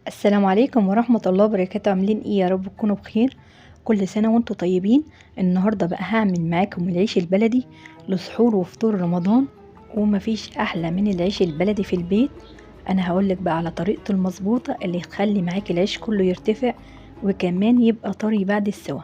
السلام عليكم ورحمة الله وبركاته. عاملين ايه؟ يا رب تكونوا بخير. كل سنة وانتوا طيبين. النهاردة بقى هعمل معاكم العيش البلدي لسحور وفطور رمضان، ومفيش احلى من العيش البلدي في البيت. انا هقولك بقى على طريقته المظبوطة اللي تخلي معاكي العيش كله يرتفع وكمان يبقى طري بعد السوا.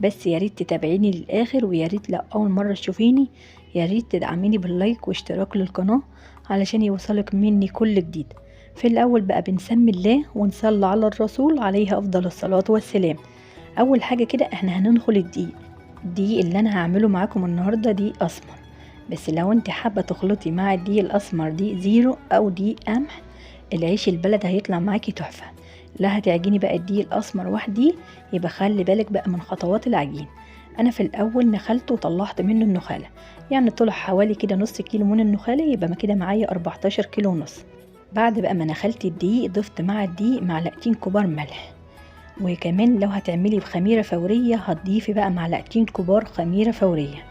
بس يا ريت تتابعيني للاخر، ويا ريت لو اول مرة تشوفيني يا ريت تدعميني باللايك واشتراك للقناة علشان يوصلك مني كل جديد. في الأول بقى بنسمي الله ونصلي على الرسول عليه أفضل الصلاة والسلام. أول حاجة كده احنا هننخل الدقيق اللي أنا هعمله معاكم النهاردة دقيق أسمر، بس لو انت حابة تخلطي مع الدقيق الأسمر دقيق زيرو أو دقيق قمح العيش البلد هيطلع معاكي تحفة. لا هتعجني بقى الدقيق الأسمر وحدي، يبقى خلي بالك بقى من خطوات العجين. أنا في الأول نخلته وطلعت منه النخالة، يعني طلع حوالي كده نص كيلو من النخالة، يبقى ما كده معايا 14 كيلو ونص. بعد بقى ما نخلت الدقيق ضفت مع الدقيق معلقتين كبار ملح، وكمان لو هتعملي بخميرة فورية هتضيفي بقى معلقتين كبار خميرة فورية.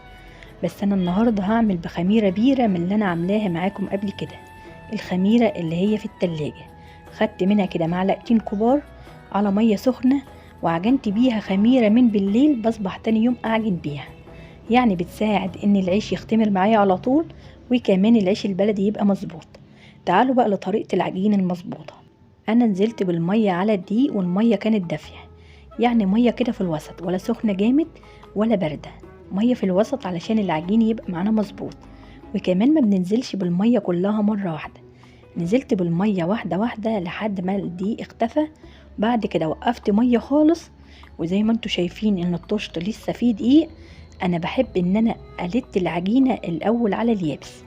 بس انا النهاردة هعمل بخميرة بيرة من اللي انا عاملاها معاكم قبل كده، الخميرة اللي هي في التلاجة. خدت منها كده معلقتين كبار على مية سخنة وعجنت بيها خميرة من بالليل، بصبح تاني يوم اعجن بيها، يعني بتساعد ان العيش يختمر معايا على طول وكمان العيش البلدي يبقى مظبوط. تعالوا بقى لطريقة العجين المظبوطة. انا نزلت بالمية على الدقيق والمية كانت دافية، يعني مية كده في الوسط، ولا سخنة جامد ولا باردة، مية في الوسط علشان العجين يبقى معانا مظبوط. وكمان ما بننزلش بالمية كلها مرة واحدة، نزلت بالمية واحدة واحدة لحد ما الدقيق اختفى. بعد كده وقفت مية خالص، وزي ما انتوا شايفين ان الطشت لسه فيه دقيق. انا بحب ان انا الت العجينة الاول على اليابس،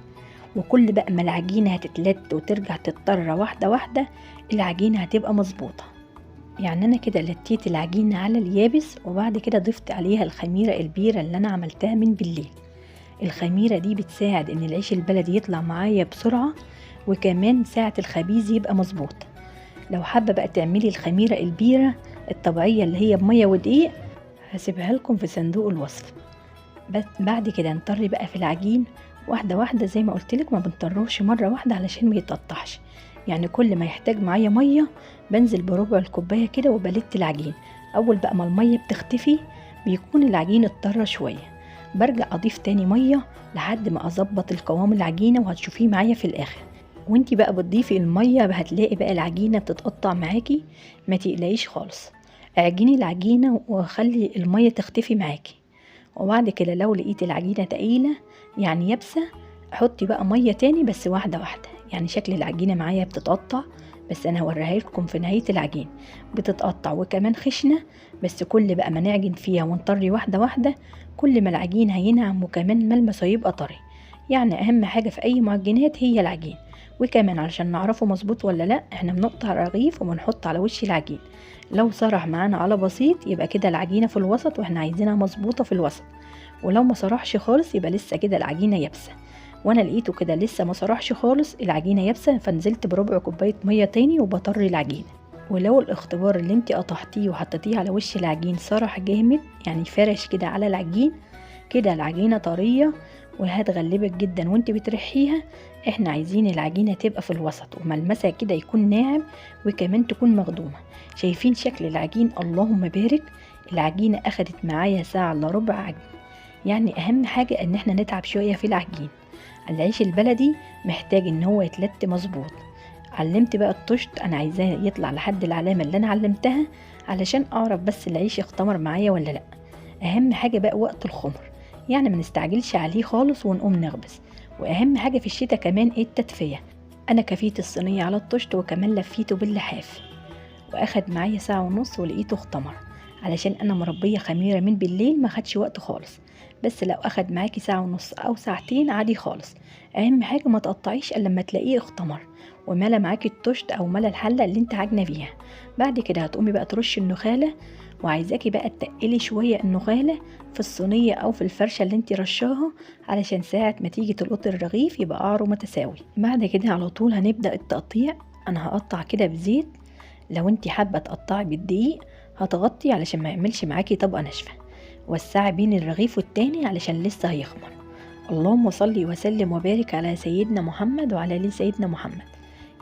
وكل بقى ما العجينة هتتلت وترجع تضطر واحدة واحدة العجينة هتبقى مظبوطة. يعني انا كده لتيت العجينة على اليابس، وبعد كده ضفت عليها الخميرة البيرة اللي انا عملتها من بالليل. الخميرة دي بتساعد ان العيش البلدي يطلع معايا بسرعة، وكمان ساعة الخبيز يبقى مظبوط. لو حابة بقى تعملي الخميرة البيرة الطبيعية اللي هي بمية ودقيق هسيبها لكم في صندوق الوصف. بس بعد كده نطري بقى في العجين واحدة واحدة، زي ما قلتلك ما بنطروش مرة واحدة علشان ما يتقطعش. يعني كل ما يحتاج معايا مية بنزل بربع الكوباية كده وبلت العجين. اول بقى ما المية بتختفي بيكون العجين اضطر شوية، برجع اضيف تاني مية لحد ما اظبط القوام العجينة، وهتشوفيه معايا في الاخر. وانتي بقى بتضيفي المية هتلاقي بقى العجينة بتتقطع معاكي، ما تقلقيش خالص. اعجني العجينة وخلي المية تختفي معاكي. وبعد كده لو لقيت العجينة تقيلة يعني يابسة، حطي بقى مية تاني بس واحدة واحدة. يعني شكل العجينة معايا بتتقطع، بس انا هوريها لكم في نهاية العجين بتتقطع وكمان خشنة. بس كل بقى ما نعجن فيها ونطري واحدة واحدة كل ما العجين هينعم وكمان ملمسه هيبقى طري. يعني اهم حاجة في اي معجنات هي العجين. وكمان علشان نعرفه مظبوط ولا لا احنا بنقطع رغيف وبنحط على وش العجين، لو صرح معانا على بسيط يبقى كده العجينة في الوسط واحنا عايزينها مظبوطة في الوسط، ولو ما صرحش خالص يبقى لسه كده العجينة يابسة. وانا لقيته كده لسه ما صرحش خالص العجينة يابسة، فنزلت بربع كوباية مية تاني وبطري العجينة. ولو الاختبار اللي انت قطعتيه وحطيتيه على وش العجين صرح جامد يعني فرش كده على العجين، كده العجينة طرية وهتغلبك جدا وانت بترحيها. احنا عايزين العجينة تبقى في الوسط وملمسها كده يكون ناعم وكمان تكون مخدومة. شايفين شكل العجين؟ اللهم بارك. العجينة اخدت معايا ساعة الا ربع عجين. يعني اهم حاجة ان احنا نتعب شوية في العجين. العيش البلدي محتاج ان هو يتلت مظبوط. علمت بقى الطشت انا عايزاه يطلع لحد العلامة اللي انا علمتها علشان اعرف بس العيش يختمر معايا ولا لا. اهم حاجة بقى وقت الخمر، يعني ما نستعجلش عليه خالص ونقوم نخبز. واهم حاجة في الشتاء كمان ايه؟ التدفئة. انا كفيت الصينية على الطشت وكمان لفيته باللحاف، واخد معايا ساعة ونص ولقيته اختمر. علشان انا مربية خميرة من بالليل ما خدش وقت خالص، بس لو اخد معاكي ساعة ونص او ساعتين عادي خالص. اهم حاجة ما تقطعيش الا لما تلاقيه اختمر وملا معاكي الطشت او ملا الحلة اللي انت عاجنة بيها. بعد كده هتقومي بقى ترشي النخالة، وعايزاكي بقى تقلي شوية النخالة في الصينية او في الفرشة اللي انت رشاها علشان ساعة ما تيجي تلقطي الرغيف يبقى قعره متساوي. بعد كده على طول هنبدأ التقطيع. انا هقطع كده بزيت، لو انت حابة تقطعي بالدقيق هتغطي علشان ما يعملش معاكي طبقة ناشفة. وسعي بين الرغيف والتاني علشان لسه هيخمر. اللهم صلي وسلم وبارك على سيدنا محمد وعلى آل سيدنا محمد.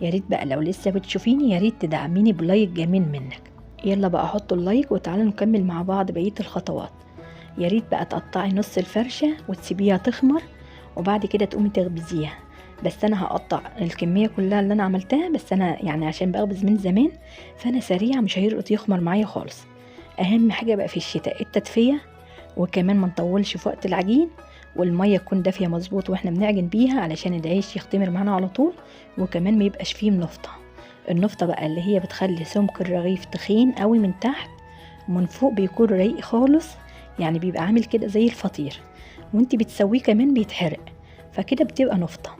يا ريت بقى لو لسه بتشوفيني يا ريت تدعميني بلايك جميل منك. يلا بقى حطوا اللايك وتعالوا نكمل مع بعض بقية الخطوات. يا ريت بقى تقطعي نص الفرشة وتسيبيها تخمر، وبعد كده تقومي تخبزيها. بس انا هقطع الكمية كلها اللي انا عملتها، بس انا يعني عشان بخبز من زمان فانا سريعة مش هيرقط يخمر معايا خالص. اهم حاجة بقى في الشتاء التدفية، وكمان ما نطولش في وقت العجين، والمية تكون دافية مظبوط واحنا بنعجن بيها علشان العيش يختمر معانا على طول، وكمان ما يبقاش فيه نفطة. النفطة بقى اللي هي بتخلي سمك الرغيف تخين قوي من تحت، ومن فوق بيكون رقيق خالص، يعني بيبقى عامل كده زي الفطير، وانت بتسويه كمان بيتحرق، فكده بتبقى نفطة.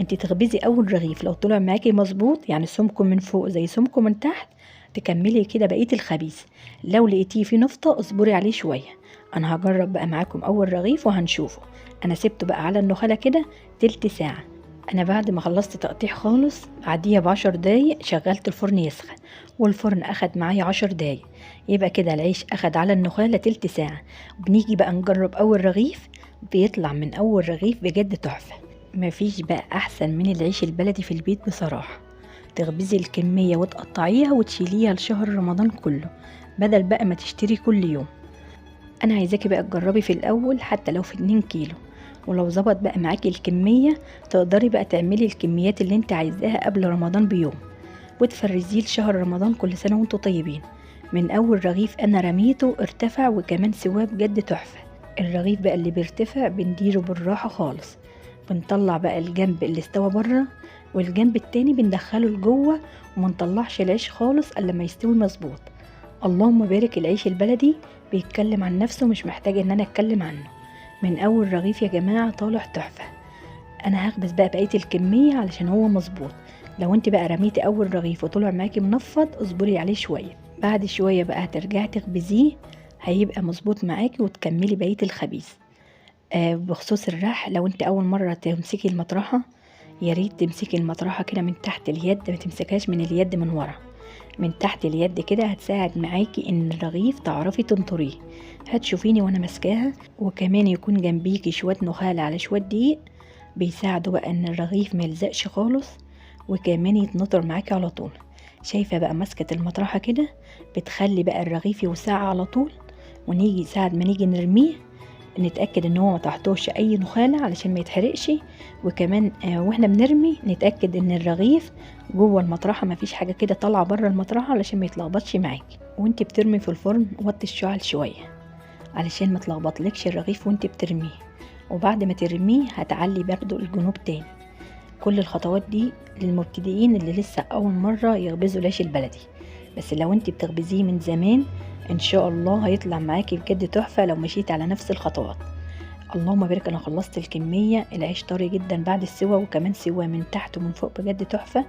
انت تخبزي اول رغيف، لو طلع معاكي مظبوط يعني سمكه من فوق زي سمكه من تحت تكملي كده بقية الخبيز. لو لقيتيه فيه نفطة اصبري عليه شوية. انا هجرب بقى معاكم اول رغيف وهنشوفه. انا سبته بقى على النخالة كده تلت ساعة. انا بعد ما خلصت تقطيع خالص بعديها ب10 دقايق شغلت الفرن يسخن، والفرن اخد معايا 10 دقايق، يبقى كده العيش اخد على النخالة تلت ساعة. بنيجي بقى نجرب اول رغيف، بيطلع من اول رغيف بجد تحفة. مفيش بقى احسن من العيش البلدي في البيت بصراحة. تخبزي الكمية وتقطعيها وتشيليها لشهر رمضان كله، بدل بقى ما تشتري كل يوم. انا عايزاكي بقى تجربي في الاول حتى لو في 2 كيلو، ولو ظبط بقى معاكي الكمية تقدري بقى تعملي الكميات اللي انت عايزاها قبل رمضان بيوم، وتفرزيه لشهر رمضان. كل سنة وانتوا طيبين. من اول رغيف انا رميته ارتفع، وكمان سواه بجد تحفة. الرغيف بقى اللي بيرتفع بنديره بالراحة خالص، بنطلع بقى الجنب اللي استوى بره، والجنب التاني بندخله لجوه، ومنطلعش العيش خالص الا لما يستوي مظبوط. اللهم بارك، العيش البلدي بيتكلم عن نفسه، مش محتاجة ان انا اتكلم عنه. من اول رغيف يا جماعة طالع تحفة. انا هخبز بقى بقية الكمية علشان هو مظبوط. لو انت بقى رميتي اول رغيف وطلع معاكي منفض اصبري عليه شوية، بعد شوية بقى هترجعي تخبزيه هيبقى مظبوط معاكي وتكملي بقية الخبيز. بخصوص الرح، لو انت اول مرة تمسكي المطرحة يا ريت تمسكي المطرحة كده من تحت اليد، ما تمسكهاش من اليد من ورا، من تحت اليد كده هتساعد معاكي ان الرغيف تعرفي تنطريه. هتشوفيني وانا ماسكاها، وكمان يكون جنبيكي شوية نخالة على شوية دقيق بيساعدوا بقى ان الرغيف ما يلزقش خالص، وكمان يتنطر معاكي على طول. شايفة بقى مسكة المطرحة كده بتخلي بقى الرغيف يوسع على طول، ونيجي ساعة ما نيجي نرميه نتأكد ان هو ما تحتوش اي نخالة علشان ما يتحرقش، وكمان واحنا بنرمي نتأكد ان الرغيف جوه المطرحة ما فيش حاجة كده طالعة بره المطرحة علشان ما يتلخبطش معاكي. وانت بترمي في الفرن وطي الشعل شوية علشان ما تلخبطلكش الرغيف وانت بترميه، وبعد ما ترميه هتعلي برضو الجنوب تاني. كل الخطوات دي للمبتدئين اللي لسه اول مرة يخبزوا العيش البلدي، بس لو انت بتخبزيه من زمان ان شاء الله هيطلع معاكي بجد تحفة لو مشيت على نفس الخطوات. اللهم بارك، انا خلصت الكمية. العيش طري جدا بعد السوا، وكمان سوا من تحت ومن فوق بجد تحفة.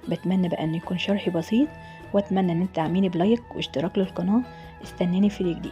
بتمنى بقى ان يكون شرحي بسيط، واتمنى ان انت تعملي بلايك واشتراك للقناة. استناني في الجديد.